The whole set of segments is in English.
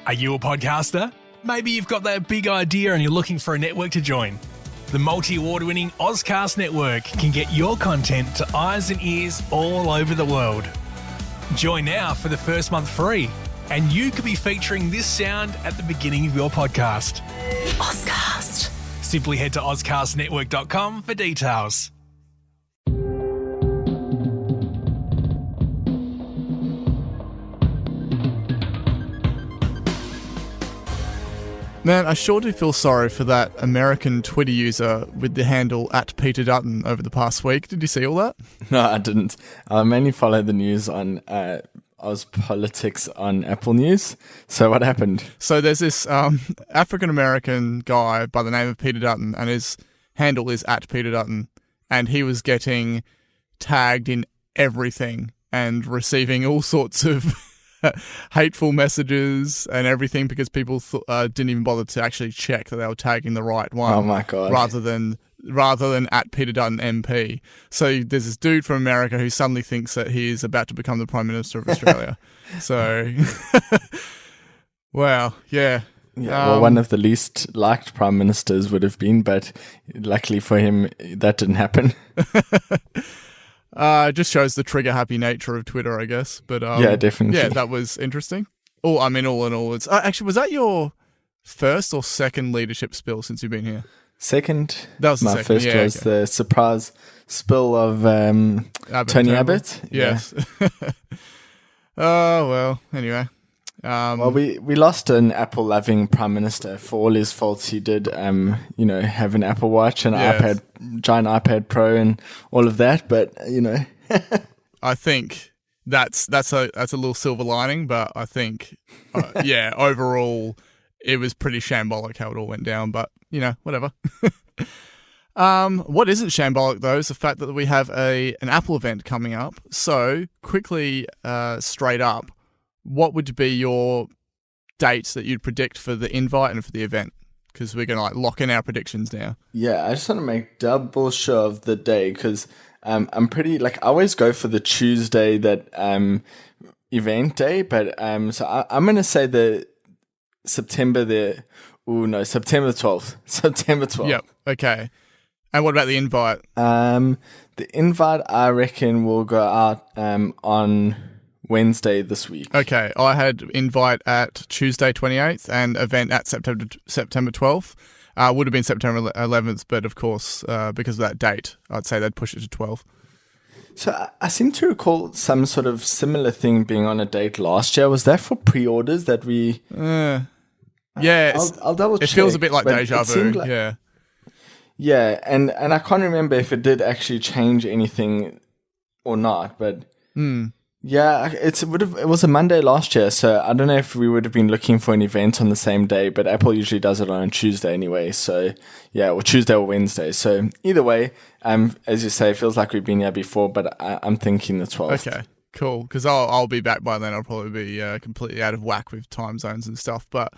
Are you a podcaster? Maybe you've got that big idea and you're looking for a network to join. The multi-award-winning Ozcast Network can get your content to eyes and ears all over the world. Join now for the first month free, and you could be featuring this sound at the beginning of your podcast. Ozcast. Simply head to ozcastnetwork.com for details. Man, I sure do feel sorry for that American Twitter user with the handle @PeterDutton over the past week. Did you see all that? No, I didn't. I mainly follow the news on Oz Politics on Apple News. So what happened? So there's this African-American guy by the name of Peter Dutton, and his handle is @PeterDutton, and he was getting tagged in everything and receiving all sorts of hateful messages and everything because people didn't even bother to actually check that they were tagging the right one. Oh my God. Rather than @PeterDutton MP. So there's this dude from America who suddenly thinks that he is about to become the Prime Minister of Australia. So, wow, yeah. Yeah, well, one of the least liked prime ministers would have been, but luckily for him, that didn't happen. It just shows the trigger-happy nature of Twitter, I guess. But yeah, definitely. Yeah, that was interesting. All in all, it's actually, was that your first or second leadership spill since you've been here? Second. That was the my second. first was the surprise spill of Tony Abbott. Yes. Oh well. Anyway. Well, we lost an Apple-loving prime minister for all his faults. He did, have an Apple Watch and iPad, giant iPad Pro, and all of that. But I think that's a little silver lining. But I think, overall, it was pretty shambolic how it all went down. But whatever. What isn't shambolic though is the fact that we have an Apple event coming up. So quickly, straight up. What would be your dates that you'd predict for the invite and for the event? Because we're going to lock in our predictions now. Yeah, I just want to make double sure of the day because I'm pretty, I always go for the Tuesday that event day, but so I'm going to say September 12th. September 12th. Yep, okay. And what about the invite? The invite, I reckon, will go out on Wednesday this week. Okay, I had invite at Tuesday 28th and event at September 12th. Would have been September 11th, but of course, because of that date, I'd say they'd push it to 12. So I seem to recall some sort of similar thing being on a date last year. Was that for pre-orders that we... yeah, I'll double check. It feels a bit like deja vu, yeah. Yeah, and I can't remember if it did actually change anything or not, but... Yeah, it was a Monday last year, so I don't know if we would have been looking for an event on the same day, but Apple usually does it on a Tuesday anyway, so yeah, or Tuesday or Wednesday. So either way, as you say, it feels like we've been here before, but I'm thinking the 12th. Okay, cool, because I'll be back by then. I'll probably be completely out of whack with time zones and stuff, but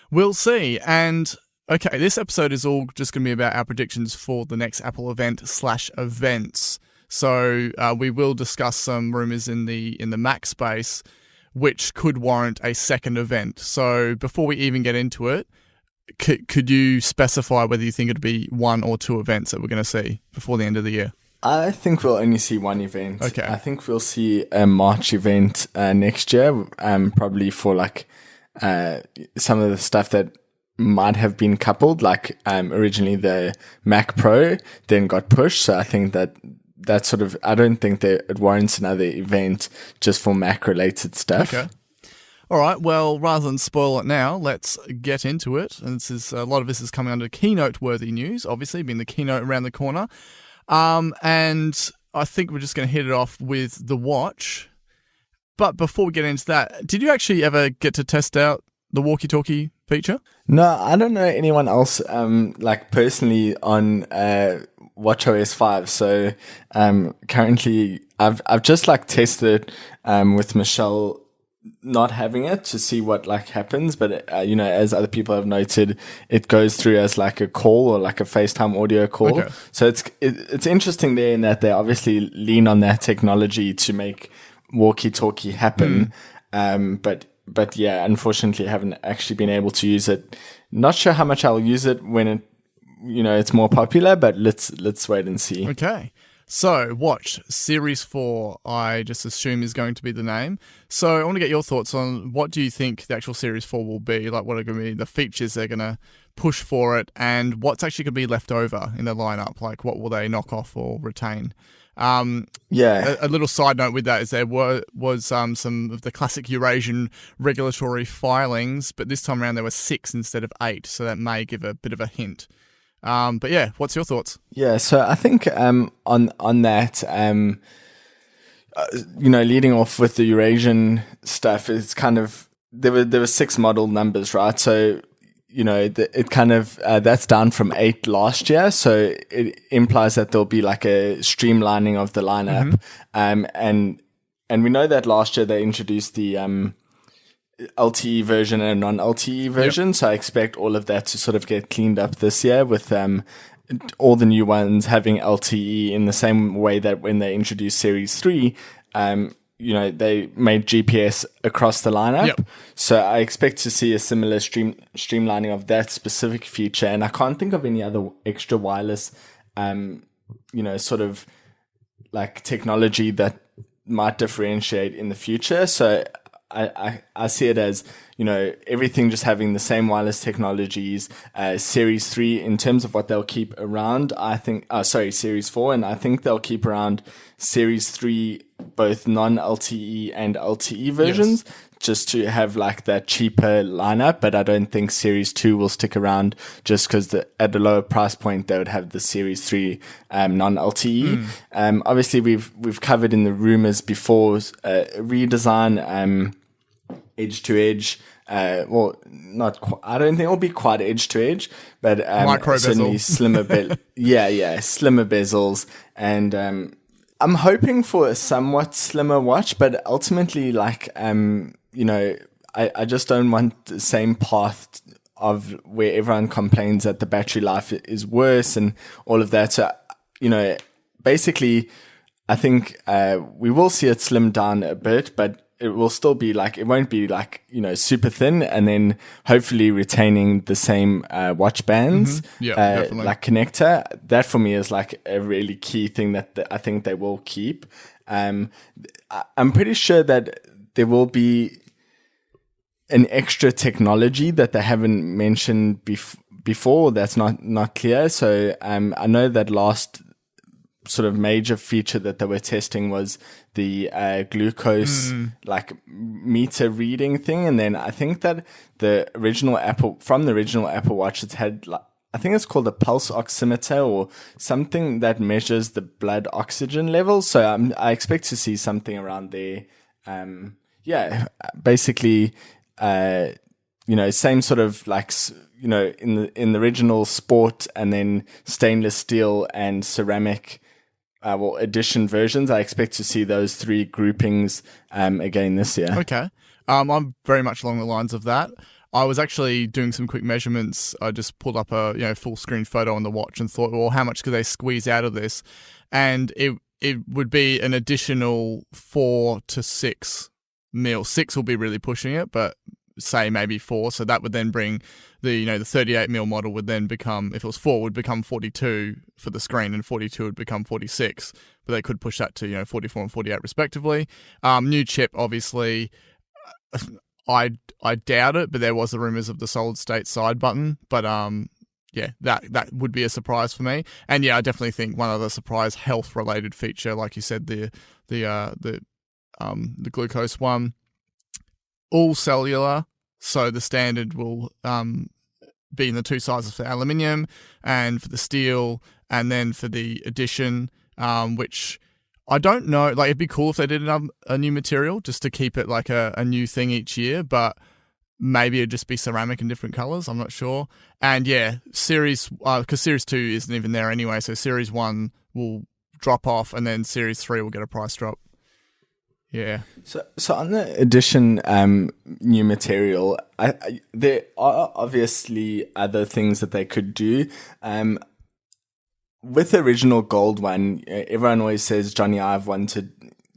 we'll see. And okay, this episode is all just going to be about our predictions for the next Apple event/events. So we will discuss some rumours in the Mac space, which could warrant a second event. So before we even get into it, could you specify whether you think it'd be one or two events that we're going to see before the end of the year? I think we'll only see one event. Okay. I think we'll see a March event next year, probably for some of the stuff that might have been coupled, originally the Mac Pro then got pushed. So I think that sort of, I don't think that it warrants another event just for Mac related stuff. Okay. All right. Well, rather than spoil it now, let's get into it. And a lot of this is coming under keynote worthy news, obviously being the keynote around the corner. And I think we're just going to hit it off with the watch. But before we get into that, did you actually ever get to test out the walkie-talkie feature? No, I don't know anyone else, personally on, WatchOS 5. So currently I've just tested with Michelle not having it to see what happens, but as other people have noted, it goes through as a call or a FaceTime audio call. Okay. So it's interesting there in that they obviously lean on that technology to make walkie-talkie happen. But but yeah, unfortunately, I haven't actually been able to use it. Not sure how much I'll use it when it, it's more popular, but let's wait and see. Okay. So, watch Series 4, I just assume is going to be the name. So, I want to get your thoughts on what do you think the actual Series 4 will be? Like, what are going to be the features they're going to push for it, and what's actually going to be left over in the lineup? Like, what will they knock off or retain? Yeah. A little side note with that is there was some of the classic Eurasian regulatory filings, but this time around there were 6 instead of 8, so that may give a bit of a hint. But yeah, what's your thoughts? Yeah, so I think on that, leading off with the Eurasian stuff, it's kind of there were 6 model numbers, right? So it kind of that's down from 8 last year, so it implies that there'll be like a streamlining of the lineup, and we know that last year they introduced the LTE version and non-LTE version. Yep. So I expect all of that to sort of get cleaned up this year with all the new ones having LTE in the same way that when they introduced Series 3, they made GPS across the lineup. Yep. So I expect to see a similar streamlining of that specific feature. And I can't think of any other extra wireless, sort of like technology that might differentiate in the future. So I see it as, everything just having the same wireless technologies. Series 3, in terms of what they'll keep around, Series 4, and I think they'll keep around Series 3, both non-LTE and LTE versions, just to have like that cheaper lineup. But I don't think Series 2 will stick around just because at a lower price point, they would have the Series 3 non-LTE. Obviously, we've covered in the rumors before redesign, edge to edge. Not I don't think it'll be quite edge to edge, but certainly slimmer slimmer bezels, and I'm hoping for a somewhat slimmer watch, but ultimately, I just don't want the same path of where everyone complains that the battery life is worse and all of that. So, basically, I think we will see it slim down a bit, but it will still be it won't be super thin, and then hopefully retaining the same watch bands, like connector. That for me is like a really key thing that I think they will keep. I'm pretty sure that there will be an extra technology that they haven't mentioned before that's not clear. So I know that last sort of major feature that they were testing was the glucose meter reading thing, and then I think that the original Apple Watch, it's had I think it's called a pulse oximeter or something that measures the blood oxygen level. So I expect to see something around there. Basically, same sort of in the original sport, and then stainless steel and ceramic edition versions. I expect to see those 3 groupings again this year. Okay. I'm very much along the lines of that. I was actually doing some quick measurements. I just pulled up a full screen photo on the watch and thought, well, how much could they squeeze out of this? And it would be an additional 4 to 6 mil. 6 will be really pushing it, but say maybe 4. So that would then bring the 38 mil model would then become, if it was 4, would become 42 for the screen, and 42 would become 46. But they could push that to 44 and 48 respectively. New chip, obviously. I doubt it, but there was the rumors of the solid state side button. But that would be a surprise for me. And I definitely think one other surprise health related feature, like you said, the glucose one, all cellular. So the standard will be in the 2 sizes for aluminium and for the steel, and then for the edition, which I don't know. It'd be cool if they did a new material just to keep it like a new thing each year, but maybe it'd just be ceramic in different colors. I'm not sure. And Series, because Series 2 isn't even there anyway, so Series 1 will drop off, and then Series 3 will get a price drop. Yeah. So on the edition new material, there are obviously other things that they could do. With the original gold one, everyone always says Johnny Ive wanted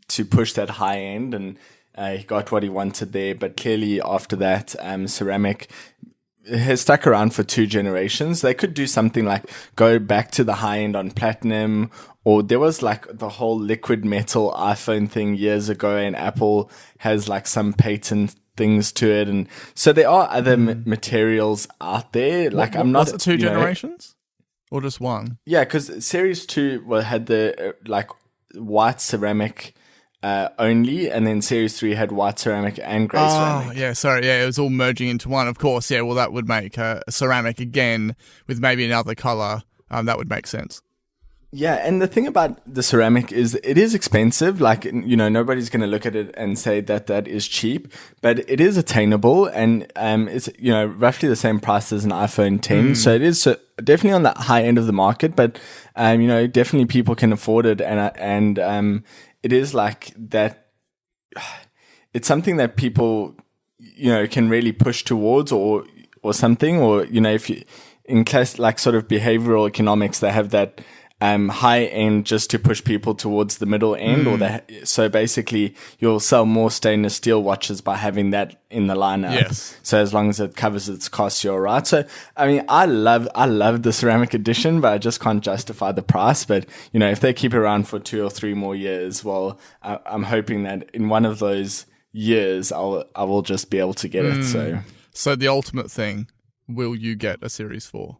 to push that high end, and he got what he wanted there. But clearly after that, ceramic has stuck around for 2 generations. They could do something like go back to the high end on platinum, or there was like the whole liquid metal iPhone thing years ago, and Apple has like some patent things to it. And so there are other materials out there. Like I'm not... Was it 2 generations? Or just one? Yeah, because Series 2 had the like white ceramic only, and then Series 3 had white ceramic and grey ceramic. Yeah, sorry. Yeah, it was all merging into one. Of course, yeah, well, that would make a ceramic again with maybe another colour. That would make sense. Yeah, and the thing about the ceramic is it is expensive. Like, nobody's going to look at it and say that is cheap, but it is attainable, and it's, roughly the same price as an iPhone 10. So it is definitely on the high end of the market, but, definitely people can afford it. And it is like that. It's something that people, can really push towards or something, or, if you, in class, like sort of behavioral economics, they have that, high end just to push people towards the middle end, so basically you'll sell more stainless steel watches by having that in the lineup. Yes. So as long as it covers its costs, you're right. So I mean, I love the ceramic edition, but I just can't justify the price. But if they keep it around for 2 or 3 more years, well, I'm hoping that in one of those years I will just be able to get it. So the ultimate thing, will you get a Series 4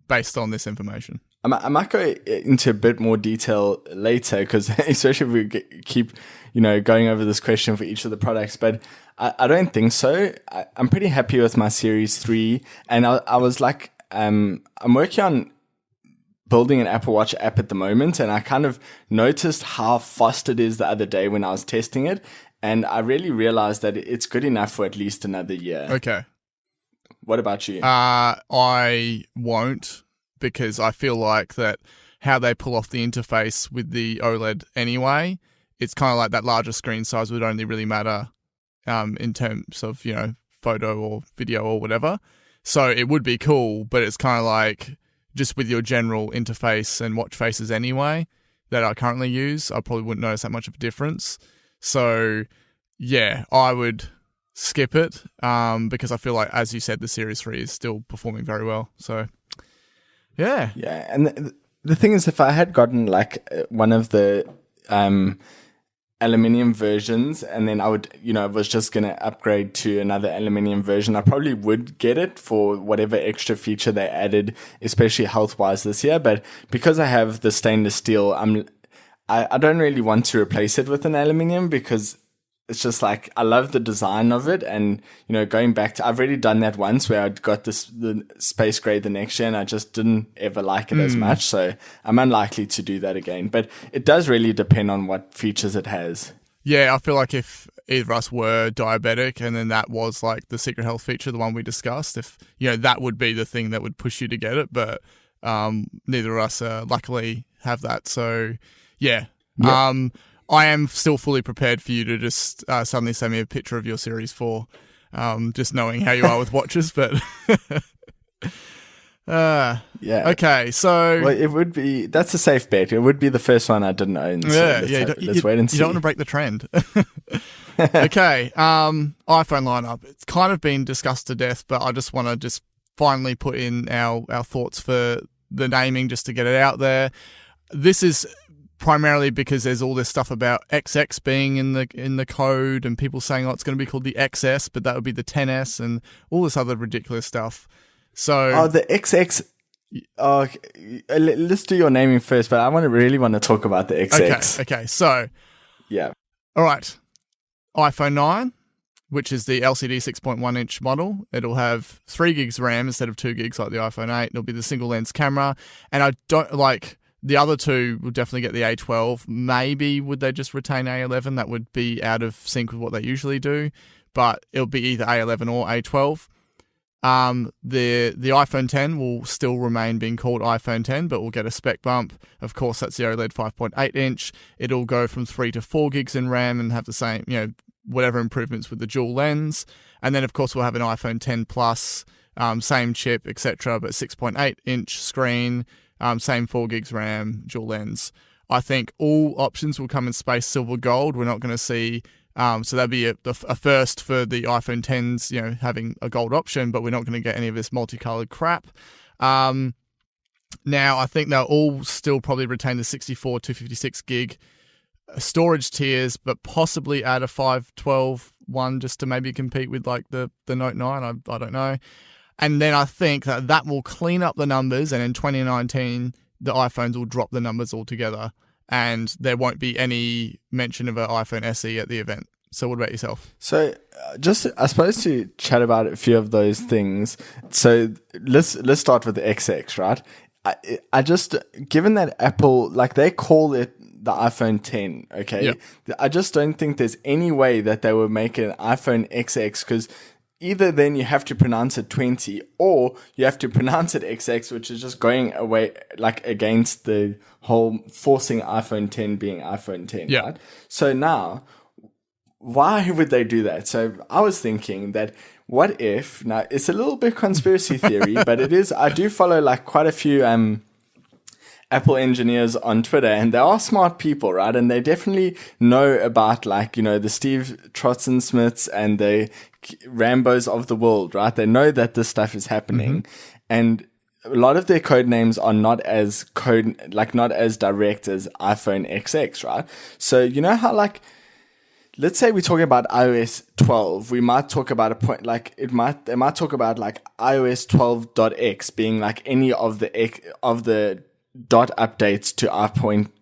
based on this information? I might go into a bit more detail later, because especially if we keep, going over this question for each of the products, but I don't think so. I'm pretty happy with my Series 3, and I was like, I'm working on building an Apple Watch app at the moment, and I kind of noticed how fast it is the other day when I was testing it, and I really realized that it's good enough for at least another year. Okay. What about you? I won't, because I feel like that how they pull off the interface with the OLED anyway, it's kind of like that larger screen size would only really matter in terms of, photo or video or whatever. So it would be cool, but it's kind of like just with your general interface and watch faces anyway that I currently use, I probably wouldn't notice that much of a difference. So yeah, I would skip it because I feel like, as you said, the Series 3 is still performing very well. So yeah. Yeah, and the thing is, if I had gotten like one of the aluminium versions, and then I would, was just going to upgrade to another aluminium version, I probably would get it for whatever extra feature they added, especially health-wise this year. But because I have the stainless steel, I don't really want to replace it with an aluminium, because it's just like, I love the design of it. And, going back to, I've already done that once where I got the space gray the next year, and I just didn't ever like it as much. So I'm unlikely to do that again. But it does really depend on what features it has. Yeah, I feel like if either of us were diabetic and then that was like the secret health feature, the one we discussed, if, that would be the thing that would push you to get it. But neither of us luckily have that. So yeah. I am still fully prepared for you to just suddenly send me a picture of your Series 4, just knowing how you are with watches. But yeah. Okay, so... Well, it would be... That's a safe bet. It would be the first one I didn't own. So let's wait and see. You don't want to break the trend. Okay, iPhone lineup. It's kind of been discussed to death, but I just want to just finally put in our thoughts for the naming just to get it out there. This is... primarily because there's all this stuff about XX being in the code, and people saying, it's going to be called the XS, but that would be the 10S, and all this other ridiculous stuff. So the XX. Let's do your naming first, but I really want to talk about the XX. Okay. So yeah. All right. iPhone 9, which is the LCD 6.1 inch model. It'll have 3 gigs RAM instead of 2 gigs like the iPhone 8. It'll be the single lens camera, and I don't like. The other two will definitely get the A12. Maybe would they just retain A11? That would be out of sync with what they usually do. But it'll be either A11 or A12. The iPhone 10 will still remain being called iPhone 10, but we'll get a spec bump. Of course, that's the OLED 5.8 inch. It'll go from 3 to 4 gigs in RAM and have the same, whatever improvements with the dual lens. And then, of course, we'll have an iPhone 10 Plus, same chip, etc., but 6.8 inch screen. Same 4 gigs RAM, dual lens. I think all options will come in space silver gold. We're not going to see So that'd be a first for the iPhone 10s, having a gold option, but we're not going to get any of this multicolored crap. Now, I think they'll all still probably retain the 64, 256 gig storage tiers, but possibly add a 512 one just to maybe compete with like the Note 9. I don't know. And then I think that will clean up the numbers, and in 2019, the iPhones will drop the numbers altogether, and there won't be any mention of an iPhone SE at the event. So what about yourself? So just, I suppose, to chat about a few of those things. So let's start with the XX, right? I just, given that Apple, like, they call it the iPhone 10, okay? Yep. I just don't think there's any way that they would make an iPhone XX, because either then you have to pronounce it 20 or you have to pronounce it XX, which is just going away, like, against the whole forcing iPhone 10 being iPhone 10, yeah. right? So now, why would they do that? So I was thinking that, what if, now it's a little bit conspiracy theory, but it is, I do follow like quite a few Apple engineers on Twitter, and they are smart people, right? And they definitely know about, like, the Steve Trotston-Smiths and the Rambos of the world, right? They know that this stuff is happening. And a lot of their code names are not as direct as iPhone XX, right? So you know how, like, let's say we're talking about iOS 12, we might talk about a point, like, they might talk about like iOS 12.x being like any of the dot updates to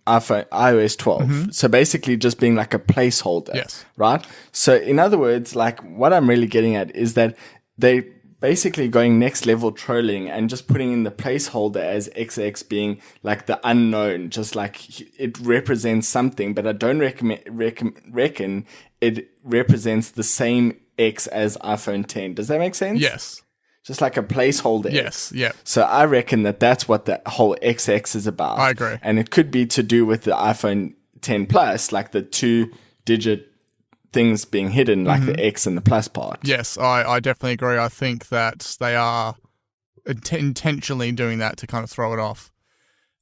iOS 12. So basically just being like a placeholder, yes, right? So in other words, like, what I'm really getting at is that they basically going next level trolling and just putting in the placeholder as XX being like the unknown, just like it represents something, but I don't reckon it represents the same X as iPhone 10. Does that make sense? Yes. Just like a placeholder. Yes, yeah. So I reckon that's what the whole XX is about. I agree. And it could be to do with the iPhone 10 Plus, like the 2-digit things being hidden, like the X and the plus part. Yes, I definitely agree. I think that they are intentionally doing that to kind of throw it off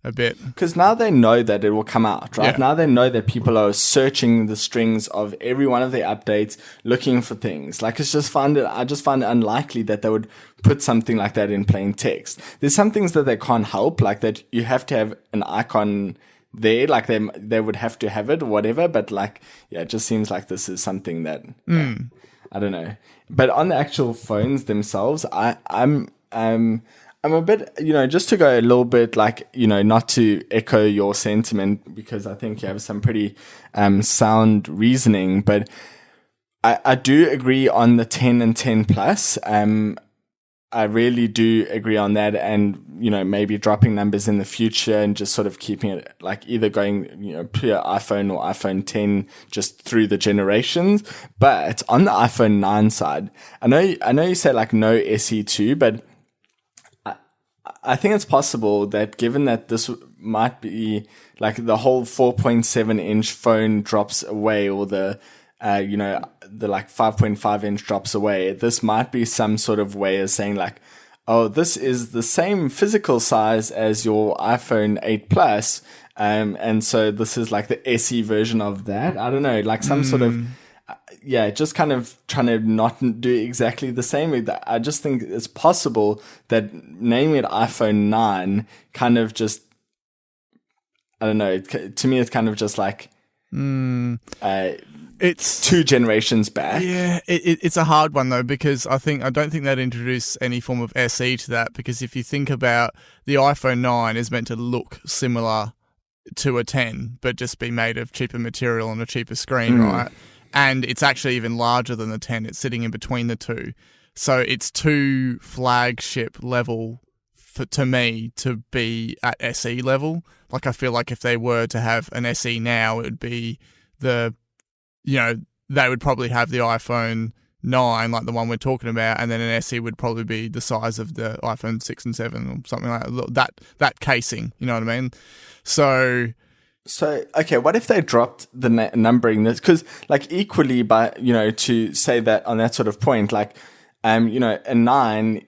a bit. Because now they know that it will come out, right? Yeah. Now they know that people are searching the strings of every one of their updates, looking for things. Like, I just find it unlikely that they would put something like that in plain text. There's some things that they can't help, like that you have to have an icon there, like they would have to have it or whatever, but like, yeah, it just seems like this is something that I don't know. But on the actual phones themselves, I'm a bit, just to go a little bit, like, not to echo your sentiment, because I think you have some pretty sound reasoning, but I do agree on the 10 and 10 plus. I really do agree on that, and maybe dropping numbers in the future and just sort of keeping it like either going pure iPhone or iPhone 10 just through the generations. But on the iPhone 9 side, I know you say like no SE2, but I think it's possible that, given that this might be like the whole 4.7 inch phone drops away, or the like 5.5 inch drops away, this might be some sort of way of saying like, oh, this is the same physical size as your iPhone 8 Plus, and so this is like the SE version of that. I don't know, like some sort of, just kind of trying to not do exactly the same. I just think it's possible that naming it iPhone 9 kind of just, I don't know, to me it's kind of just like, it's 2 generations back. Yeah, it's a hard one though, because I don't think they'd introduce any form of SE to that, because if you think about the iPhone 9 is meant to look similar to a 10, but just be made of cheaper material on a cheaper screen, right? And it's actually even larger than the 10. It's sitting in between the two. So it's too flagship level to me to be at SE level. Like, I feel like if they were to have an SE now, it would be they would probably have the iPhone 9, like the one we're talking about, and then an SE would probably be the size of the iPhone 6 and 7 or something like that. That casing, you know what I mean? So, okay, what if they dropped the numbering? Because, like, equally, by, to say that on that sort of point, like, a 9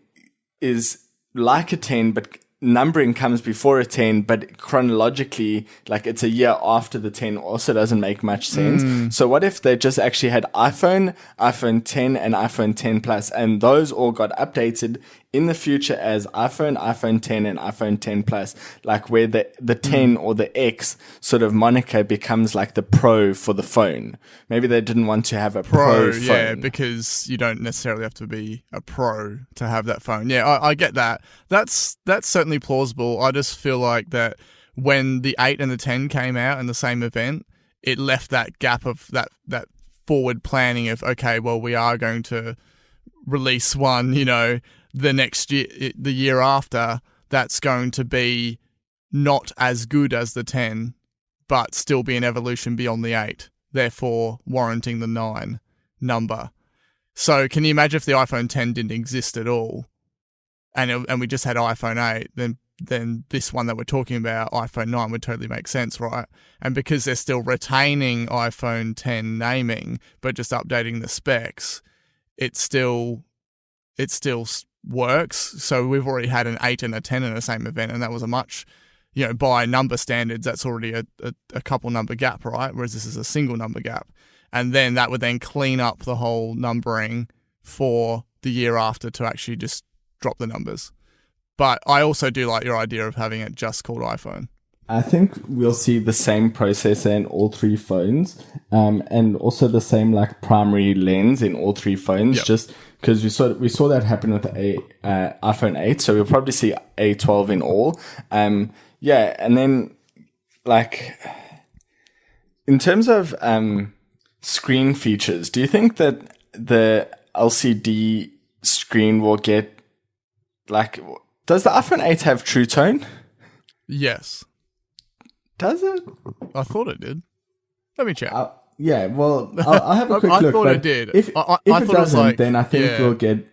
is like a 10, but numbering comes before a 10, but chronologically, like it's a year after the 10 also doesn't make much sense. So what if they just actually had iPhone, iPhone 10 and iPhone 10 Plus, and those all got updated in the future as iPhone, iPhone 10 and iPhone 10 Plus, like where the 10 or the X sort of moniker becomes like the Pro for the phone. Maybe they didn't want to have a Pro phone. Yeah, because you don't necessarily have to be a Pro to have that phone. Yeah, I get that. That's certainly plausible. I just feel like that when the 8 and the 10 came out in the same event, it left that gap of that forward planning of, okay, well, we are going to release one, the next year, the year after, that's going to be not as good as the 10, but still be an evolution beyond the 8, therefore warranting the 9 number. So can you imagine if the iPhone 10 didn't exist at all, and we just had iPhone 8, then this one that we're talking about, iPhone 9, would totally make sense, right? And because they're still retaining iPhone 10 naming, but just updating the specs, it still works. So we've already had an 8 and a 10 in the same event, and that was a much, by number standards, that's already a couple number gap, right? Whereas this is a single number gap. And then that would then clean up the whole numbering for the year after to actually just drop the numbers. But I also do like your idea of having it just called iPhone. I think we'll see the same processor in all three phones, and also the same like primary lens in all three phones. Yep. Just because we saw that happen with the iPhone 8, so we'll probably see A12 in all. And then like in terms of screen features, do you think that the LCD screen will get like? Does the iPhone 8 have True Tone? Yes. Does it? I thought it did. Let me check. Yeah, well, I'll have a quick look. I thought it did. If it doesn't, then I think we'll get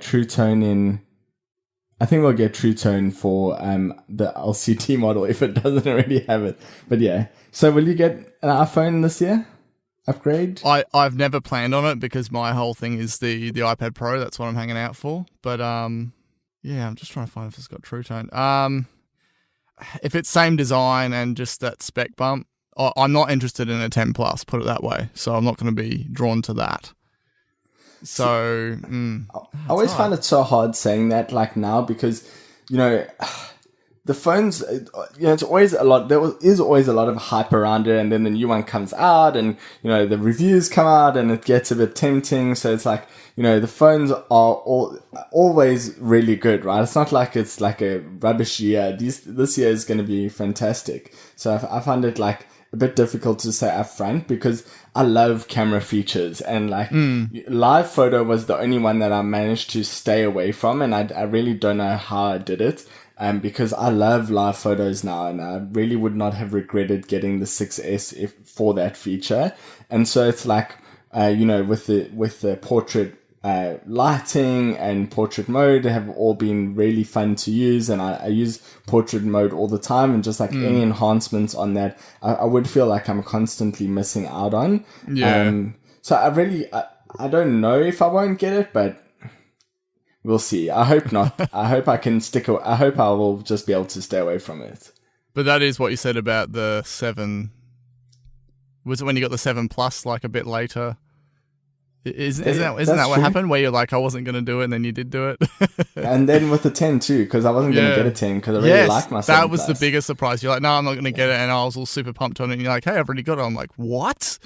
True Tone in. I think we'll get True Tone for the LCD model if it doesn't already have it. But yeah. So will you get an iPhone this year? Upgrade? I've never planned on it because my whole thing is the iPad Pro. That's what I'm hanging out for. But yeah, I'm just trying to find if it's got True Tone. If it's same design and just that spec bump, I'm not interested in a 10 Plus, put it that way. So I'm not going to be drawn to that. So I always find it so hard saying that like now because, the phones, it's always a lot, is always a lot of hype around it, and then the new one comes out and, the reviews come out and it gets a bit tempting. So it's like, the phones are always really good, right? It's not like it's like a rubbish year. This year is going to be fantastic. So I find it like a bit difficult to say upfront because I love camera features and like live photo was the only one that I managed to stay away from, and I really don't know how I did it. Because I love live photos now, and I really would not have regretted getting the 6S for that feature. And so it's like, with the portrait lighting and portrait mode have all been really fun to use, and I use portrait mode all the time, and just like any enhancements on that, I would feel like I'm constantly missing out on. Yeah. So I don't know if I won't get it, but we'll see. I hope not. I hope I can I hope I will just be able to stay away from it. But that is what you said about the 7. Was it when you got the 7 Plus like a bit later? Isn't that what happened? Where you're like, I wasn't going to do it, and then you did do it. And then with the 10 too, because I wasn't going to get a 10 because I really liked my 7 That was the biggest surprise. You're like, no, I'm not going to get it, and I was all super pumped on it. And you're like, hey, I've already got it. I'm like, what?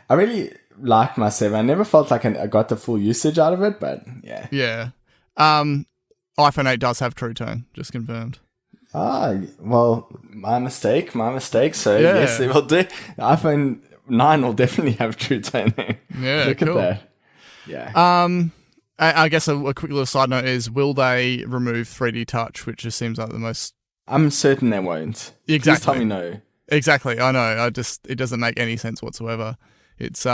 I really liked my 7. I never felt like I got the full usage out of it, but yeah. Yeah. iPhone 8 does have True Tone, just confirmed. Well, my mistake. So yes, it will do. The iPhone 9 will definitely have True Tone. Yeah, Look cool. at that. Yeah. I guess a quick little side note is, will they remove 3D Touch, which just seems like the most... I'm certain they won't. Exactly. Please tell me no. Exactly, I know. It doesn't make any sense whatsoever. It's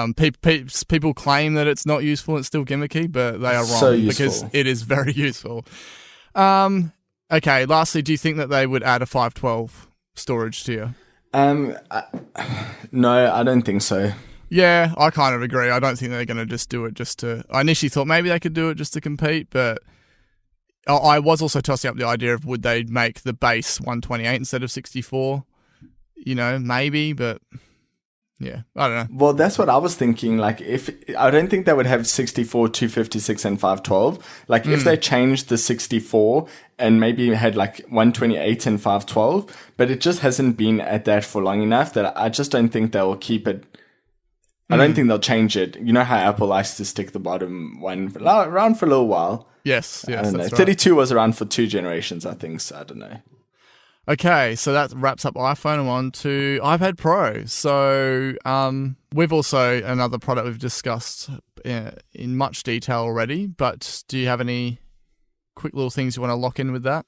people claim that it's not useful, it's still gimmicky, but they are wrong because it is very useful. Okay, lastly, do you think that they would add a 512 storage to you? No, I don't think so. Yeah, I kind of agree. I don't think they're going to just do it I initially thought maybe they could do it just to compete, but I was also tossing up the idea of would they make the base 128 instead of 64? Maybe, but yeah, I don't know. Well, that's what I was thinking. Like, if I don't think they would have 64, 256, and 512. Like, if they changed the 64 and maybe had like 128 and 512, but it just hasn't been at that for long enough that I just don't think they'll keep it. I don't think they'll change it. You know how Apple likes to stick the bottom one around for a little while. Yes, I don't know. that's right. 32 was around for 2 generations, I think. So I don't know. Okay, so that wraps up iPhone. I'm on to iPad Pro. So we've also, another product we've discussed in much detail already, but do you have any quick little things you want to lock in with that?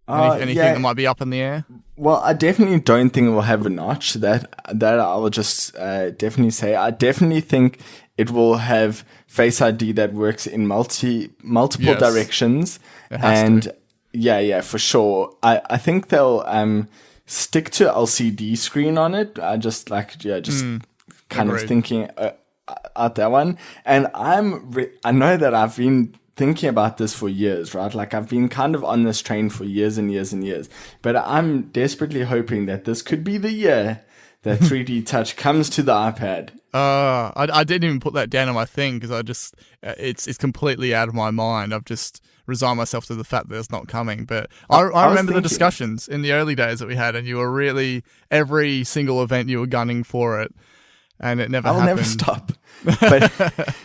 Anything that might be up in the air? Well, I definitely don't think it will have a notch. That I will just definitely say. I definitely think it will have Face ID that works in multiple directions. It has to. Yeah, for sure. I think they'll stick to LCD screen on it. I just kind of thinking out that one. And I know that I've been thinking about this for years, right? Like, I've been kind of on this train for years and years and years. But I'm desperately hoping that this could be the year that 3D Touch comes to the iPad. I didn't even put that down on my thing because I just it's completely out of my mind. I've just resigned myself to the fact that it's not coming. But I remember the discussions in the early days that we had, and you were really, every single event you were gunning for it, and it never happened. I'll never stop.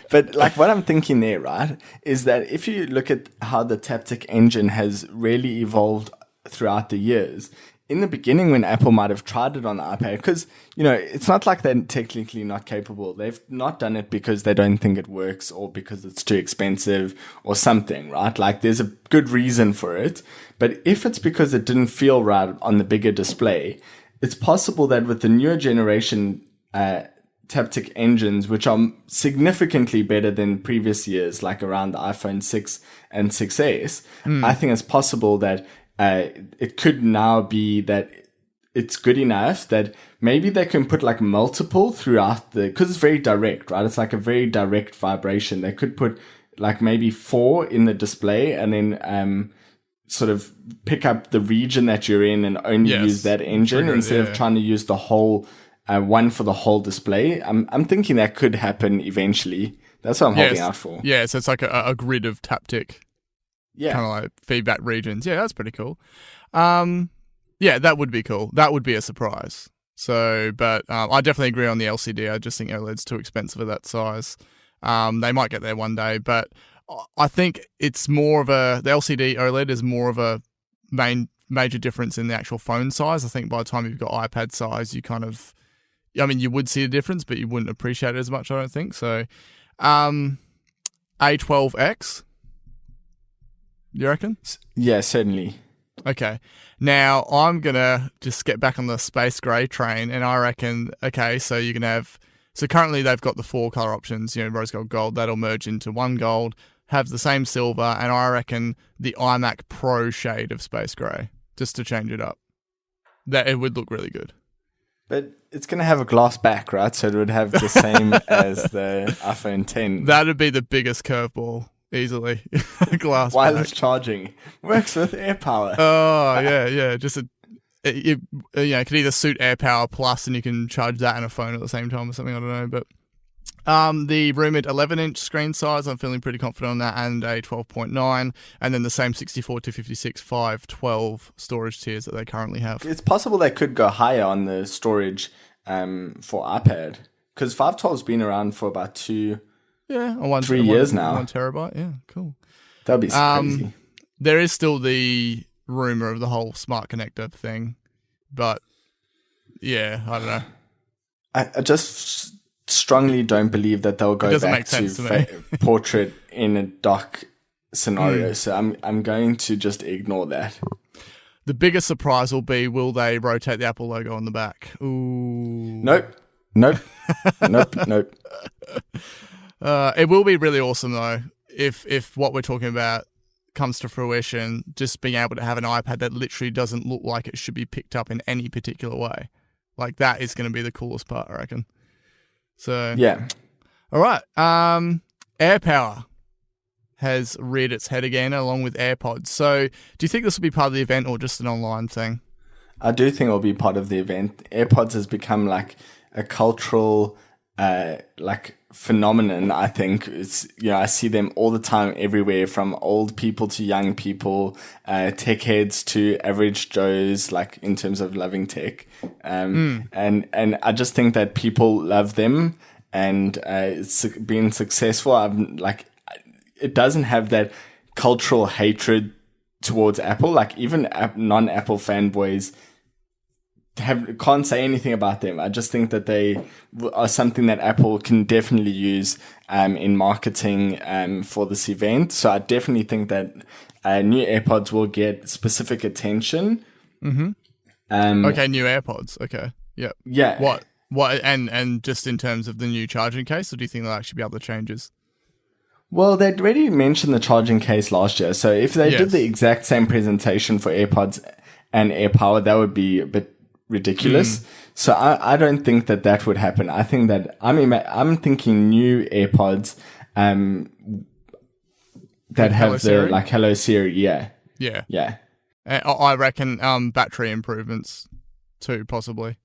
But like, what I'm thinking there, right, is that if you look at how the Taptic engine has really evolved throughout the years, in the beginning when Apple might have tried it on the iPad, because, it's not like they're technically not capable. They've not done it because they don't think it works or because it's too expensive or something, right? Like, there's a good reason for it. But if it's because it didn't feel right on the bigger display, it's possible that with the newer generation Taptic engines, which are significantly better than previous years, like around the iPhone 6 and 6S, I think it's possible that it could now be that it's good enough that maybe they can put like multiple throughout because it's very direct, right? It's like a very direct vibration. They could put like maybe 4 in the display and then sort of pick up the region that you're in and only use that engine instead of trying to use the whole one for the whole display. I'm thinking that could happen eventually. That's what I'm holding out for. Yeah, so it's like a grid of Taptic. Yeah. Kind of like feedback regions. Yeah, that's pretty cool. Yeah, that would be cool. That would be a surprise. So, but I definitely agree on the LCD. I just think OLED's too expensive at that size. They might get there one day, but I think it's more of the LCD OLED is more of a major difference in the actual phone size. I think by the time you've got iPad size, you kind of, you would see a difference, but you wouldn't appreciate it as much, I don't think. So, A12X, you reckon? Yeah, certainly. Okay. Now, I'm going to just get back on the space grey train, and I reckon, okay, so you can have... So currently they've got the 4 colour options, rose gold, gold. That'll merge into one gold, have the same silver, and I reckon the iMac Pro shade of space grey, just to change it up. That it would look really good. But it's going to have a glass back, right? So it would have the same as the iPhone 10. That would be the biggest curveball. Easily. Glass wireless back. Charging. Works with AirPower. Oh, yeah. Just it could either suit AirPower Plus and you can charge that and a phone at the same time or something, I don't know. But the rumoured 11-inch screen size, I'm feeling pretty confident on that, and a 12.9, and then the same 64 to 56, 512 storage tiers that they currently have. It's possible they could go higher on the storage for iPad, because 512's been around for about 3 years now. 1 terabyte, yeah, cool. That'd be crazy. There is still the rumour of the whole smart connector thing, but yeah, I don't know. I just strongly don't believe that they'll go back to portrait in a dock scenario, so I'm going to just ignore that. The biggest surprise will be, will they rotate the Apple logo on the back? Ooh. Nope. It will be really awesome though if what we're talking about comes to fruition, just being able to have an iPad that literally doesn't look like it should be picked up in any particular way. Like, that is going to be the coolest part, I reckon. So yeah. All right. AirPower. has reared its head again, along with AirPods. So do you think this will be part of the event or just an online thing? I do think it'll be part of the event. AirPods has become like a cultural phenomenon. I think it's, I see them all the time everywhere, from old people to young people, tech heads to average Joes, like in terms of loving tech. And I just think that people love them, and it's been successful. It doesn't have that cultural hatred towards Apple. Like even non-Apple fanboys can't say anything about them. I just think that they are something that Apple can definitely use in marketing for this event. So I definitely think that new AirPods will get specific attention. Mm-hmm. Okay, new AirPods. Okay. Yep. Yeah. What? And just in terms of the new charging case, or do you think they'll actually be able to changes? Well, they'd already mentioned the charging case last year. So if they did the exact same presentation for AirPods and AirPower, that would be a bit ridiculous. So I don't think that would happen. I think that I'm thinking new AirPods that have Siri? the Hello Siri. Yeah. I reckon battery improvements too, possibly.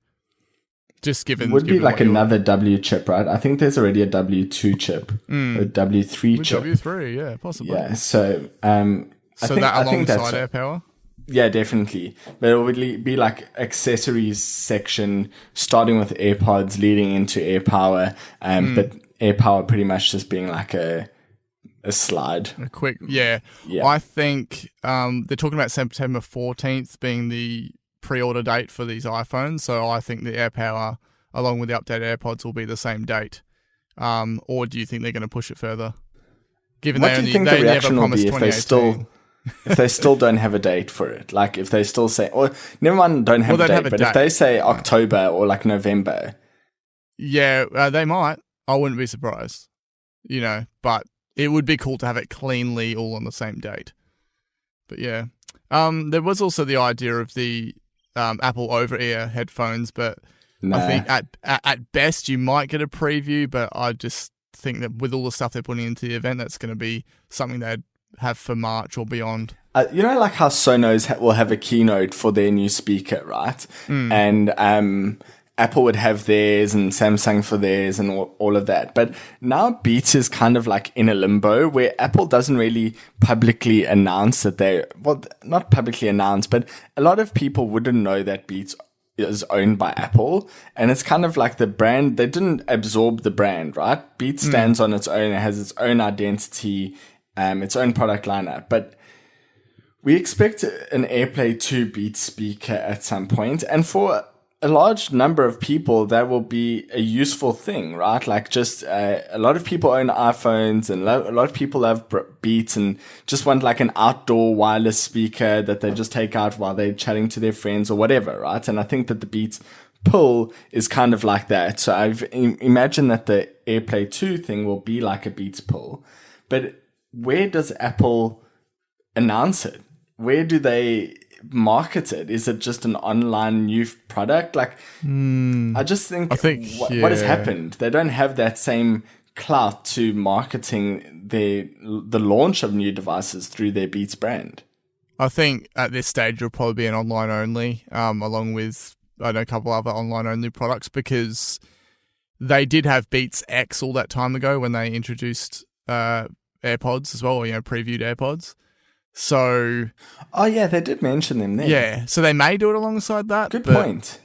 Just given would be given another W chip, right? I think there's already a W2 chip, a W3 chip. W3, yeah, possibly. Yeah. So that alongside AirPower. Yeah, definitely. But it would be accessories section, starting with AirPods, leading into AirPower, but AirPower pretty much just being a slide. A quick, yeah. I think they're talking about September 14th being the pre-order date for these iPhones. So I think the AirPower, along with the updated AirPods, will be the same date. Or do you think they're going to push it further? Given what do you think the reaction will be if they still don't have a date for it? Like if they still say, or never mind, don't have a date, but if they say October or November. Yeah, they might. I wouldn't be surprised. But it would be cool to have it cleanly all on the same date. But yeah. There was also the idea of the Apple over-ear headphones, but I think at best you might get a preview, but I just think that with all the stuff they're putting into the event, that's going to be something they'd have for March or beyond. How Sonos will have a keynote for their new speaker, right? And Apple would have theirs and Samsung for theirs and all of that. But now Beats is kind of in a limbo where Apple doesn't really publicly announce that not publicly announce, but a lot of people wouldn't know that Beats is owned by Apple. And it's kind of the brand, they didn't absorb the brand, right? Beats stands on its own, it has its own identity, its own product lineup. But we expect an AirPlay 2 Beats speaker at some point, and for a large number of people, that will be a useful thing, right? A lot of people own iPhones, and a lot of people have Beats and just want an outdoor wireless speaker that they just take out while they're chatting to their friends or whatever, right? And I think that the Beats Pull is kind of like that. So I've imagined that the AirPlay 2 thing will be like a Beats Pull. But where does Apple announce it? Where do they market it? Is it just an online new product? I just think what has happened, they don't have that same clout to marketing the launch of new devices through their Beats brand. I think at this stage it'll probably be an online only, along with a couple other online only products, because they did have Beats X all that time ago when they introduced AirPods as well, previewed AirPods. So, they did mention them there. Yeah, so they may do it alongside that. Good point.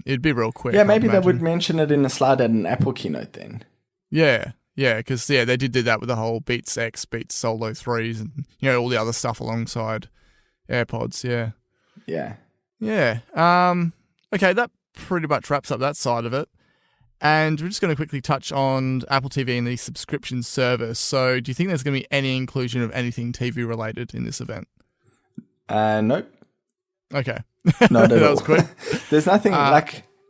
It'd be real quick. Yeah, maybe they would mention it in a slide at an Apple keynote then. Yeah, because they did do that with the whole Beats X, Beats Solo 3s, and all the other stuff alongside AirPods. Yeah. Okay, that pretty much wraps up that side of it. And we're just going to quickly touch on Apple TV and the subscription service. So do you think there's going to be any inclusion of anything TV related in this event? Nope. Okay. No, that was quick. There's nothing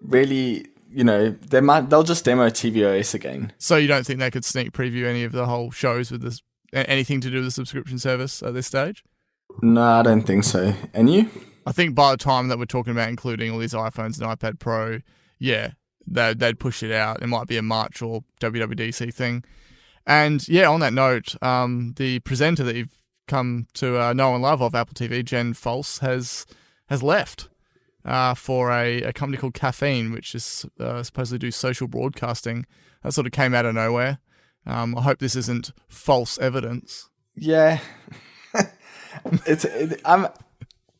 really, they'll just demo tvOS again. So you don't think they could sneak preview any of the whole shows with this, anything to do with the subscription service at this stage? No, I don't think so. And you? I think by the time that we're talking about including all these iPhones and iPad Pro, they'd push it out. It might be a March or WWDC thing. And yeah, on that note, the presenter that you've come to know and love of Apple TV, Jen False, has left for a company called Caffeine, which is supposed to do social broadcasting. That sort of came out of nowhere. I hope this isn't false evidence. Yeah.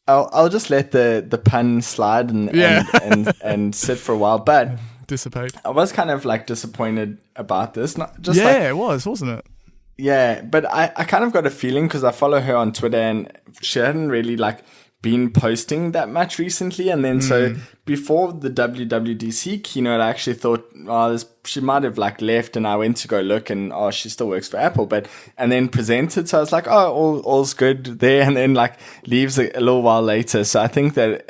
I'll just let the pun slide and sit for a while, but dissipate. I was kind of like disappointed about this. Not just it was, wasn't it? Yeah, but I kind of got a feeling because I follow her on Twitter and she hadn't really like been posting that much recently. And then so before the WWDC keynote, I actually thought, she might have like left, and I went to go look and she still works for Apple, and then presented. So I was like, all's good there. And then like leaves a little while later. So I think that,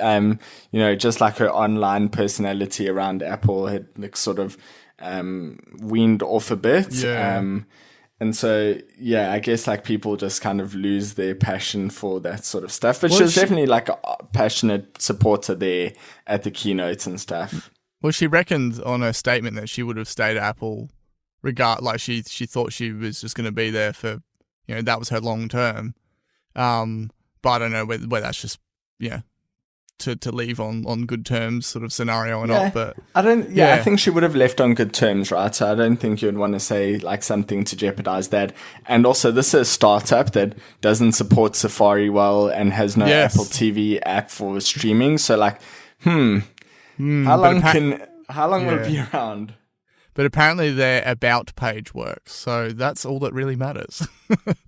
just like her online personality around Apple had like sort of, weaned off a bit. Yeah. And so, I guess like people just kind of lose their passion for that sort of stuff. But she was definitely like a passionate supporter there at the keynotes and stuff. Well, she reckoned on her statement that she would have stayed at Apple she thought she was just going to be there for, that was her long term. But I don't know whether that's just, to leave on good terms sort of scenario or not. But I think she would have left on good terms, right? So I don't think you would want to say like something to jeopardize that. And also this is a startup that doesn't support Safari well and has no Apple TV app for streaming. So like, how long will it be around? But apparently their about page works. So that's all that really matters.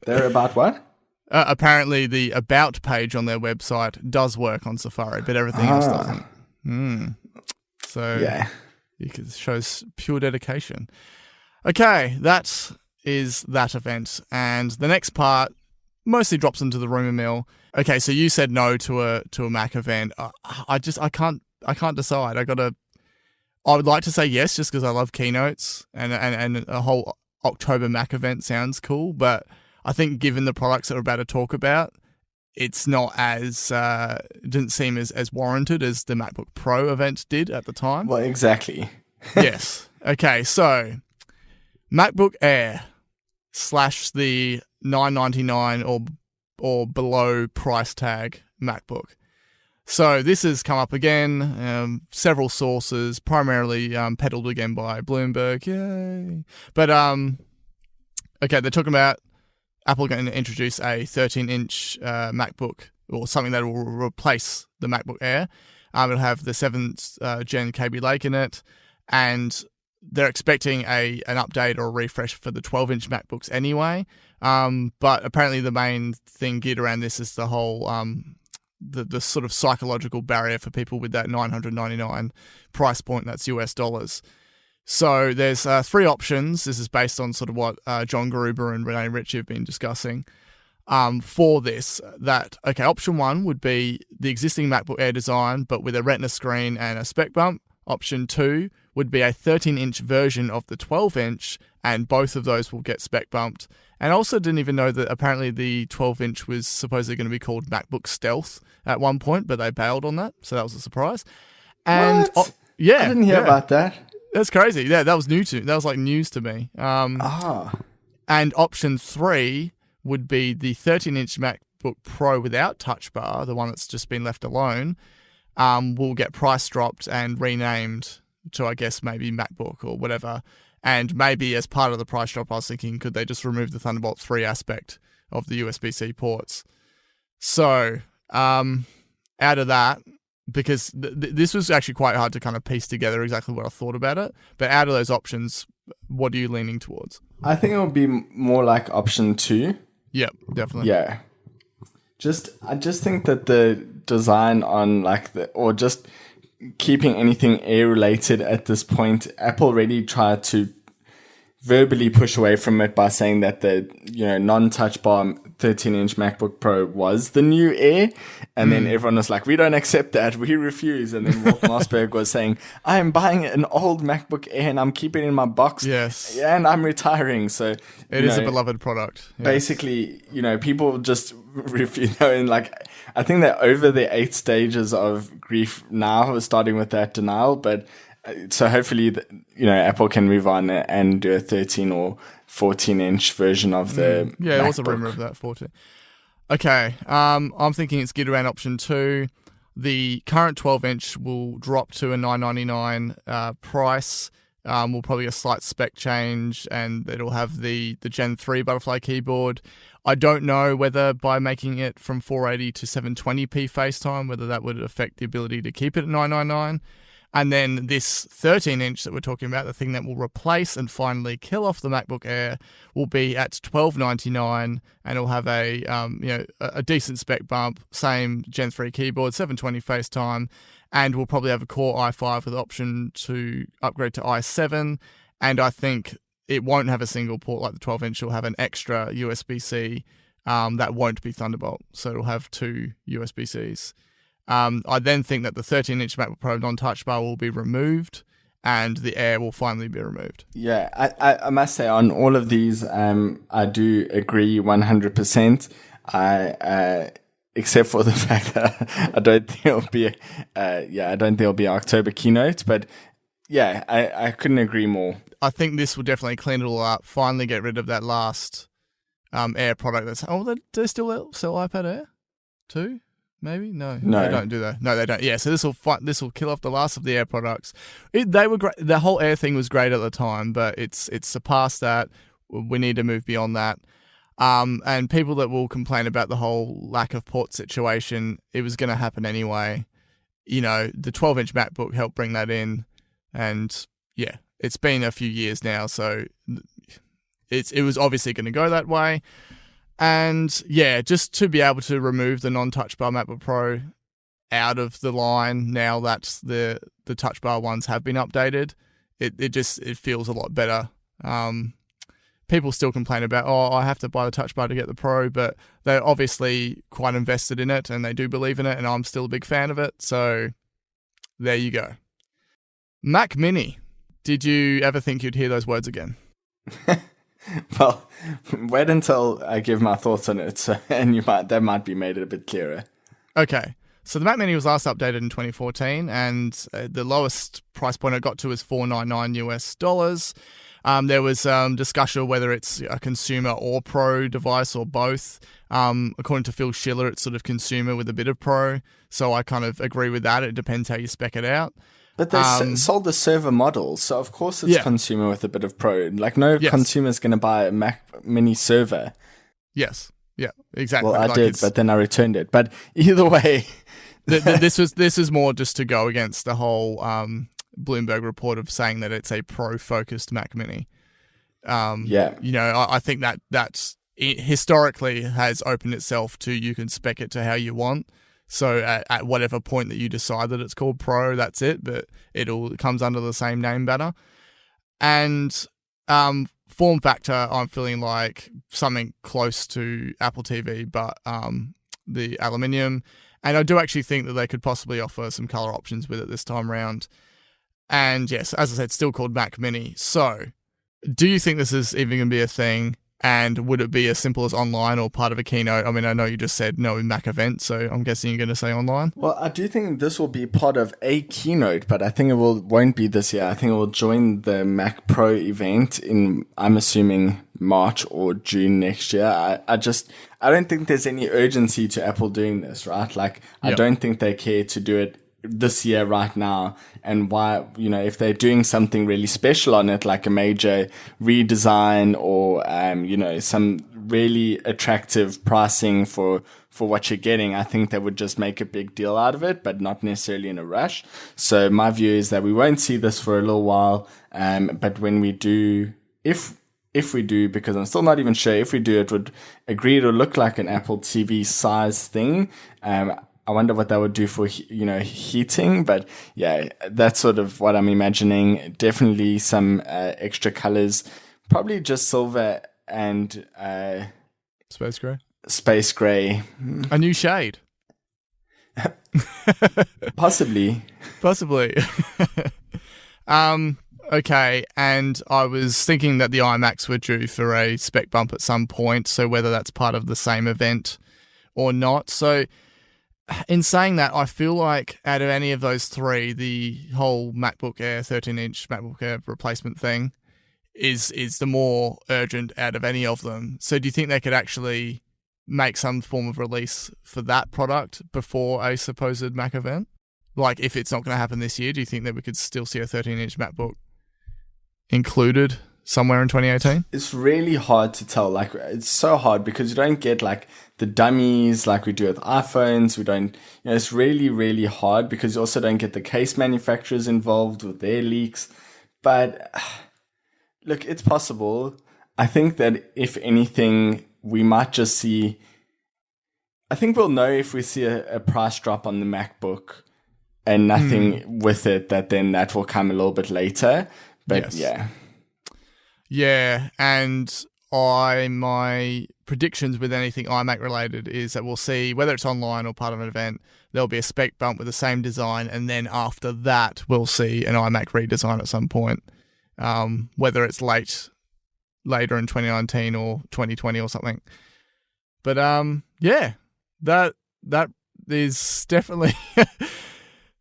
They're about what? Apparently, the About page on their website does work on Safari, but everything else doesn't. So, it shows pure dedication. Okay, that is that event. And the next part mostly drops into the rumor mill. Okay, so you said no to a Mac event. I can't decide. I would like to say yes, just because I love keynotes and a whole October Mac event sounds cool, but I think given the products that we're about to talk about, it's not as, it didn't seem as warranted as the MacBook Pro event did at the time. Well, exactly. Yes. Okay, so MacBook Air / the $999 or below price tag MacBook. So this has come up again, several sources, primarily peddled again by Bloomberg. Yay. But, okay, they're talking about Apple going to introduce a 13-inch MacBook or something that will replace the MacBook Air. It'll have the 7th Gen Kaby Lake in it, and they're expecting an update or a refresh for the 12-inch MacBooks anyway. But apparently the main thing geared around this is the whole the sort of psychological barrier for people with that $999 price point. That's US dollars. So there's 3 options. This is based on sort of what John Garuba and Renee Ritchie have been discussing for this. Option 1 would be the existing MacBook Air design, but with a Retina screen and a spec bump. Option 2 would be a 13-inch version of the 12-inch, and both of those will get spec bumped. And I also didn't even know that apparently the 12-inch was supposedly going to be called MacBook Stealth at one point, but they bailed on that, so that was a surprise. And what? I didn't hear about that. That's crazy. Yeah, that was news to me. And option 3 would be the 13-inch MacBook Pro without Touch Bar, the one that's just been left alone, will get price dropped and renamed to, I guess, maybe MacBook or whatever. And maybe as part of the price drop, I was thinking, could they just remove the Thunderbolt 3 aspect of the USB-C ports? So, out of that, because this was actually quite hard to kind of piece together exactly what I thought about it. But out of those options, what are you leaning towards? I think it would be more like option 2. Yep, definitely. Yeah. I just think that the design on or just keeping anything Air related at this point, Apple already tried to verbally push away from it by saying that the non-touch bar 13-inch MacBook Pro was the new Air, and then everyone was like, we don't accept that, we refuse. And then Walt Mossberg was saying, I am buying an old MacBook Air and I'm keeping it in my box, and I'm retiring. So it is a beloved product. Yes. Basically, people just refuse. And I think they're over the 8 stages of grief now, starting with that denial. But so hopefully, Apple can move on and do a 13 or 14-inch version of the Yeah, there was a MacBook. rumor of that 14. Okay, I'm thinking it's geared around option 2. The current 12-inch will drop to a $999 price. Will probably a slight spec change, and it'll have the Gen 3 butterfly keyboard. I don't know whether by making it from 480 to 720p FaceTime, whether that would affect the ability to keep it at $999. And then this 13-inch that we're talking about, the thing that will replace and finally kill off the MacBook Air, will be at $1299, and it'll have a decent spec bump, same Gen 3 keyboard, 720 FaceTime, and we'll probably have a Core i5 with the option to upgrade to i7. And I think it won't have a single port like the 12-inch. It'll have an extra USB-C that won't be Thunderbolt, so it'll have 2 USB-Cs. I then think that the 13-inch MacBook Pro non-touch bar will be removed, and the Air will finally be removed. Yeah, I must say on all of these, I do agree 100%. Except for the fact that I don't think it'll be, I don't think it'll be an October keynote. But yeah, I couldn't agree more. I think this will definitely clean it all up. Finally, get rid of that last Air product. They still sell iPad Air too? Maybe no, they don't do that. No, they don't. Yeah, so this will kill off the last of the Air products. They were great. The whole Air thing was great at the time, but it's surpassed that. We need to move beyond that. And people that will complain about the whole lack of port situation, it was going to happen anyway. The 12-inch MacBook helped bring that in, and yeah, it's been a few years now, so it was obviously going to go that way. And yeah, just to be able to remove the non-touch bar MacBook Pro out of the line now that the touch bar ones have been updated, it feels a lot better. People still complain about, I have to buy the touch bar to get the Pro, but they're obviously quite invested in it and they do believe in it, and I'm still a big fan of it. So there you go. Mac Mini. Did you ever think you'd hear those words again? Well, wait until I give my thoughts on it, and that might be made a bit clearer. Okay. So the Mac Mini was last updated in 2014, and the lowest price point it got to is $499 US. There was discussion of whether it's a consumer or pro device or both. According to Phil Schiller, it's sort of consumer with a bit of pro. So I kind of agree with that. It depends how you spec it out. But they sold the server model, so of course it's consumer with a bit of pro. Like no consumer is going to buy a Mac Mini server. Yes. Yeah, exactly. Well, I did, but then I returned it. But either way... this is more just to go against the whole Bloomberg report of saying that it's a pro-focused Mac Mini. I think that's historically has opened itself to you can spec it to how you want. So at whatever point that you decide that it's called Pro, that's it. But it comes under the same name banner. And form factor, I'm feeling like something close to Apple TV, but the aluminium. And I do actually think that they could possibly offer some color options with it this time around. And yes, as I said, still called Mac Mini. So do you think this is even going to be a thing? And would it be as simple as online or part of a keynote? I mean, I know you just said no Mac event, so I'm guessing you're going to say online. Well, I do think this will be part of a keynote, but I think it won't be this year. I think it will join the Mac Pro event in, I'm assuming, March or June next year. I don't think there's any urgency to Apple doing this, right? Like, I don't think they care to do it this year right now. And why, if they're doing something really special on it, like a major redesign or, some really attractive pricing for what you're getting, I think they would just make a big deal out of it, but not necessarily in a rush. So my view is that we won't see this for a little while. But when we do, if we do, because I'm still not even sure if we do, it would agree to look like an Apple TV size thing. I wonder what that would do for, heating. But yeah, that's sort of what I'm imagining. Definitely some extra colors, probably just silver and Space gray. Space gray. A new shade. Possibly. Okay, and I was thinking that the iMacs were due for a spec bump at some point, so whether that's part of the same event or not. So in saying that, I feel like out of any of those three, the whole MacBook Air 13-inch MacBook Air replacement thing is the more urgent out of any of them. So do you think they could actually make some form of release for that product before a supposed Mac event? Like, if it's not going to happen this year, do you think that we could still see a 13-inch MacBook included somewhere in 2018? It's really hard to tell. Like, it's so hard because you don't get like the dummies like we do with iPhones. We don't, it's really, really hard because you also don't get the case manufacturers involved with their leaks. But look, it's possible. I think that if anything, we might just see, I think we'll know if we see a price drop on the MacBook and nothing with it, that will come a little bit later. But yes. Yeah, and my predictions with anything iMac related is that we'll see, whether it's online or part of an event, there'll be a spec bump with the same design, and then after that, we'll see an iMac redesign at some point, whether it's later in 2019 or 2020 or something. But that is definitely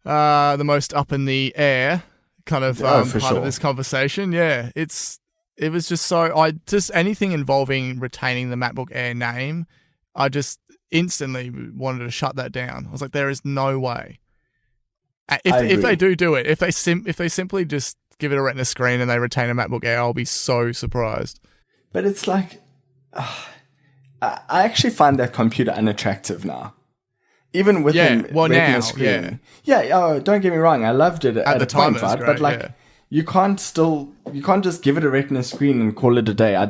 the most up in the air kind of part of this conversation. Yeah, it was just so, anything involving retaining the MacBook Air name, I just instantly wanted to shut that down. I was like, there is no way. If they do it, if they simply just give it a Retina screen and they retain a MacBook Air, I'll be so surprised. But it's like, I actually find that computer unattractive now. Even with the Retina screen. Yeah, don't get me wrong, I loved it at the time, right? Great, but like, you can't just give it a Retina screen and call it a day. I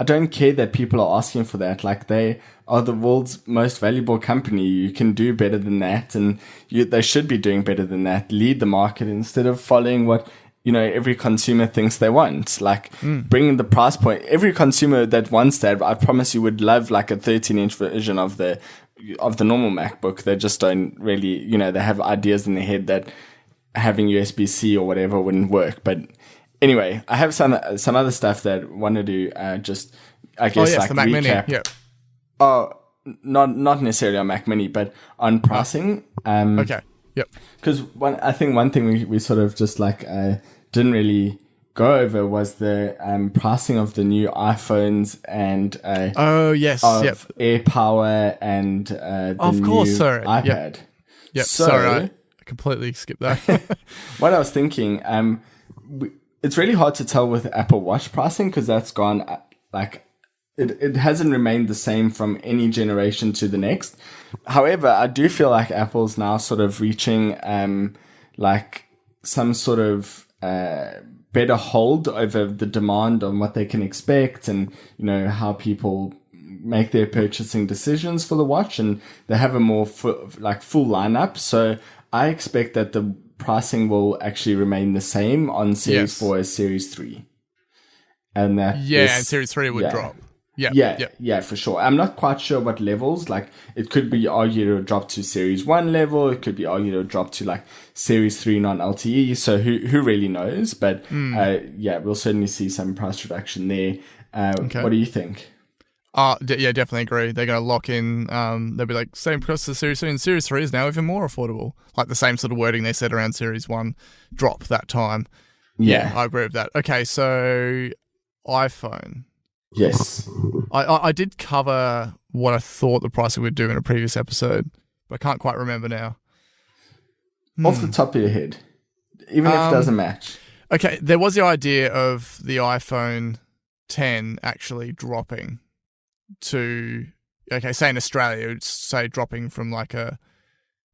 don't care that people are asking for that. Like, they are the world's most valuable company. You can do better than that, and they should be doing better than that. Lead the market instead of following what every consumer thinks they want. Like, bringing the price point. Every consumer that wants that, I promise you, would love like a 13-inch version of the normal MacBook. They just don't really, they have ideas in their head that having USB-C or whatever wouldn't work. But anyway, I have some other stuff that I wanted to just, I guess, like the Mac recap. Mini. Yeah. Oh, not necessarily on Mac Mini, but on pricing. Okay. Yep. Because I think one thing we sort of just like didn't really go over was the pricing of the new iPhones and AirPower and the iPad. Yep. Sorry, I completely skipped that. What I was thinking, it's really hard to tell with Apple Watch pricing because that's gone like it hasn't remained the same from any generation to the next. However, I do feel like Apple's now sort of reaching like some sort of better hold over the demand on what they can expect and how people make their purchasing decisions for the watch, and they have a more full lineup. So I expect that the pricing will actually remain the same on Series 4 as Series 3. And that and Series 3 would drop. Yeah, for sure. I'm not quite sure what levels. Like, it could be argued it would drop to Series 1 level. It could be argued it would drop to like Series 3 non-LTE. So who really knows? But we'll certainly see some price reduction there. What do you think? Definitely agree. They're going to lock in. They'll be like, same price as Series 3, and Series 3 is now even more affordable. Like the same sort of wording they said around Series 1 drop that time. Yeah, I agree with that. Okay, so iPhone. Yes. I did cover what I thought the pricing would do in a previous episode, but I can't quite remember now. Off the top of your head, even if it doesn't match. Okay, there was the idea of the iPhone 10 actually dropping to, say in Australia, it's say dropping from like a,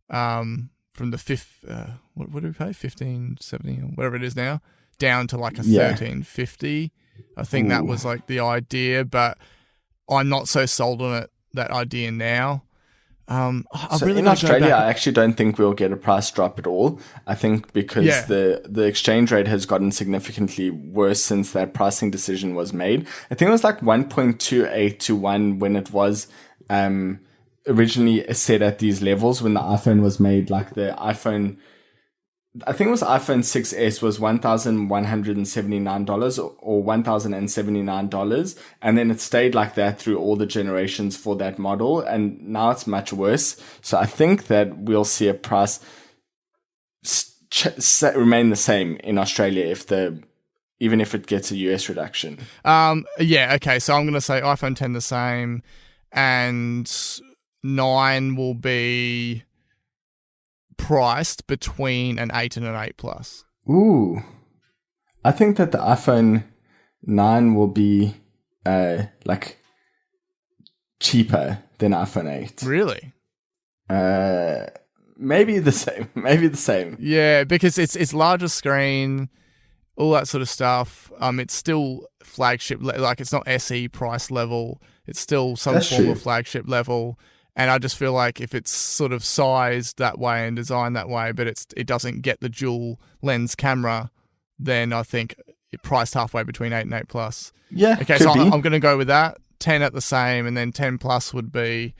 from the fifth, what do we pay? 1570 or whatever it is now, down to like a 1350. I think that was like the idea, but I'm not so sold on that idea now. In Australia, I actually don't think we'll get a price drop at all. I think because the exchange rate has gotten significantly worse since that pricing decision was made. I think it was like 1.28 to 1 when it was originally set at these levels when the iPhone was made. Like the iPhone, I think it was iPhone 6S was $1,179 or $1,079. And then it stayed like that through all the generations for that model. And now it's much worse. So I think that we'll see a price remain the same in Australia if the even if it gets a US reduction. Yeah, okay, so I'm going to say iPhone 10 the same, and 9 will be priced between an 8 and an 8 Plus. Ooh. I think that the iPhone 9 will be cheaper than iPhone 8. Really? Maybe the same. Maybe the same. Yeah, because it's larger screen, all that sort of stuff. It's still flagship, like it's not SE price level. It's still some That's form true. of flagship level. And I just feel like if it's sort of sized that way and designed that way, but it doesn't get the dual lens camera, then I think it priced halfway between 8 and 8 Plus. Yeah, Okay, could so be. I'm going to go with that. 10 at the same, and then 10 Plus would be,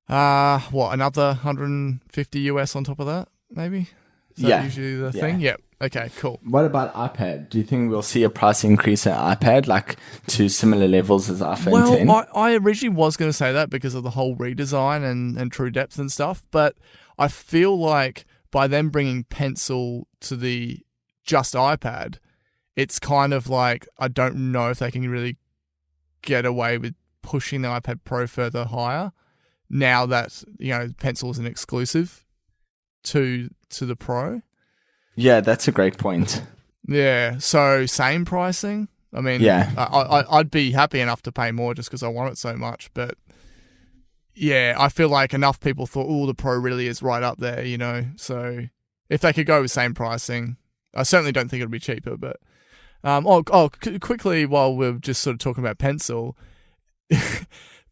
another 150 US on top of that, maybe? Is that usually the thing? Yep. Okay, cool. What about iPad? Do you think we'll see a price increase in iPad, like to similar levels as iPhone 10? Well, I originally was going to say that because of the whole redesign and True Depth and stuff, but I feel like by them bringing Pencil to the just iPad, it's kind of like I don't know if they can really get away with pushing the iPad Pro further higher now that, Pencil is an exclusive to the Pro. Yeah, that's a great point. Yeah, so same pricing. I mean, Yeah. I'd be happy enough to pay more just because I want it so much. But yeah, I feel like enough people thought, oh, the Pro really is right up there, So if they could go with same pricing, I certainly don't think it'll be cheaper. But quickly, while we're just sort of talking about Pencil,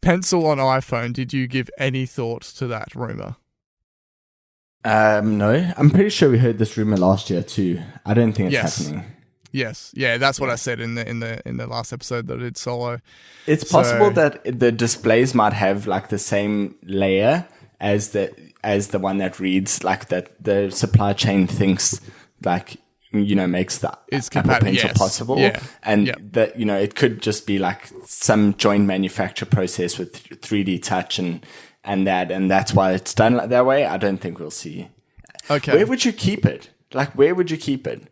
Pencil on iPhone, did you give any thought to that rumor? No, I'm pretty sure we heard this rumor last year too. I don't think it's happening. Yes, yeah, that's what I said in the last episode that I did solo. It's possible that the displays might have like the same layer as the one that reads, like that the supply chain thinks like makes the Apple Pencil possible, and that it could just be like some joint manufacture process with 3D touch and that's why it's done like that way. I don't think we'll see. Okay. Where would you keep it? Like, where would you keep it?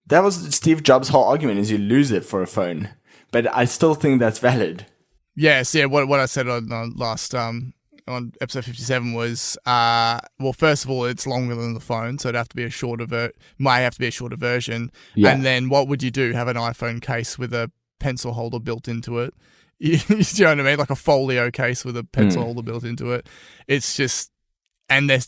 That was Steve Jobs' whole argument, is you lose it for a phone. But I still think that's valid. Yes, yeah. What I said on last on episode 57 was, well, first of all, it's longer than the phone, so it'd have to be a shorter version. Yeah. And then what would you do? Have an iPhone case with a pencil holder built into it? You know what I mean? Like a folio case with a pencil holder built into it. It's just, and they're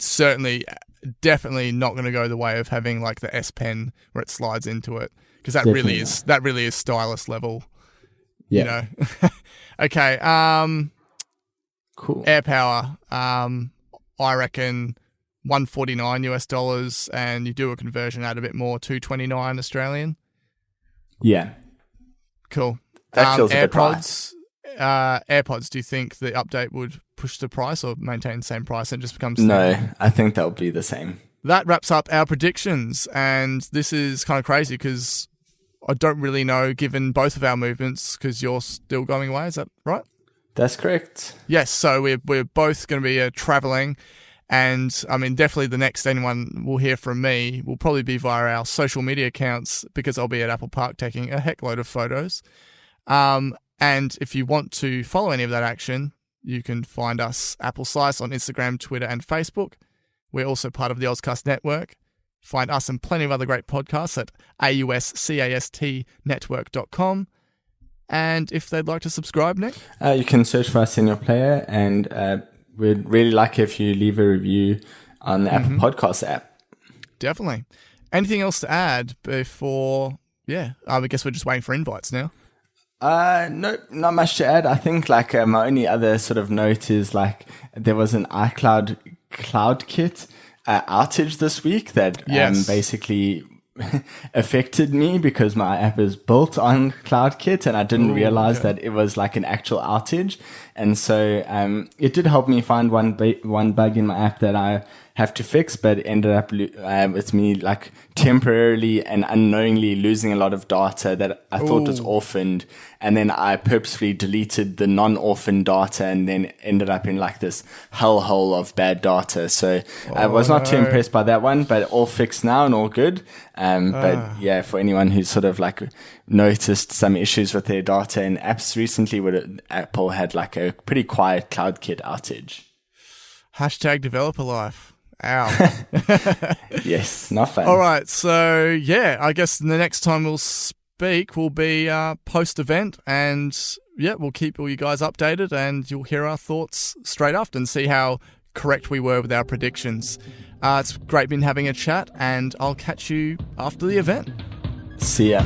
definitely not going to go the way of having like the S Pen where it slides into it, because that really is stylus level. Yeah. Okay. Cool. AirPower. I reckon $149 US, and you do a conversion at a bit more, $229 Australian. Yeah. Cool. That feels a bit right. AirPods, do you think the update would push the price or maintain the same price and it just becomes... No, I think that'll be the same. That wraps up our predictions, and this is kind of crazy because I don't really know, given both of our movements, because you're still going away, is that right? That's correct. Yes, so we're both going to be traveling, and I mean, definitely the next anyone will hear from me will probably be via our social media accounts, because I'll be at Apple Park taking a heckload of photos. And if you want to follow any of that action, you can find us Apple Slice on Instagram, Twitter, and Facebook. We're also part of the Ozcast Network. Find us and plenty of other great podcasts at auscastnetwork.com. And if they'd like to subscribe, Nick? You can search for us in your player, and we'd really like if you leave a review on the Apple Podcast app. Definitely. Anything else to add before... Yeah, I guess we're just waiting for invites now. No, not much to add. I think like my only other sort of note is like there was an iCloud CloudKit outage this week that basically affected me because my app is built on CloudKit, and I didn't realize that it was like an actual outage. And so it did help me find one bug in my app that I have to fix, but ended up with me like temporarily and unknowingly losing a lot of data that I thought was orphaned. And then I purposefully deleted the non-orphaned data and then ended up in like this hellhole of bad data. So I was not too impressed by that one, but all fixed now and all good. But yeah, for anyone who's sort of like noticed some issues with their data and apps recently, Apple had like a pretty quiet CloudKit outage. Hashtag developer life. Ow. Yes, not fun. All right. So, yeah, I guess the next time we'll speak will be post-event. And, yeah, we'll keep all you guys updated and you'll hear our thoughts straight after and see how correct we were with our predictions. It's great been having a chat and I'll catch you after the event. See ya.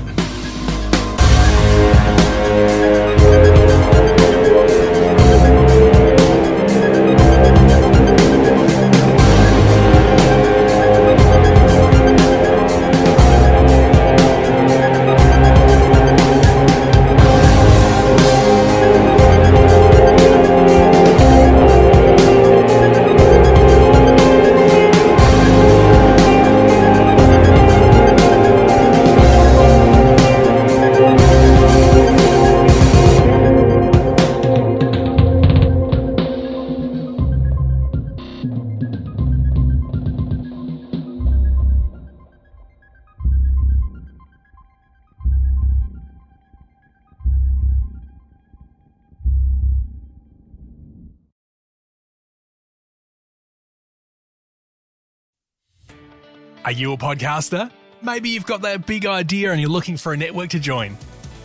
Are you a podcaster? Maybe you've got that big idea and you're looking for a network to join.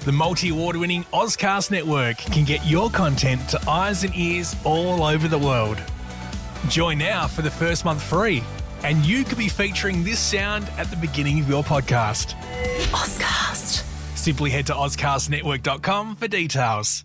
The multi-award-winning Ozcast network can get your content to eyes and ears all over the world. Join now for the first month free, and you could be featuring this sound at the beginning of your podcast. Ozcast. Simply head to ozcastnetwork.com for details.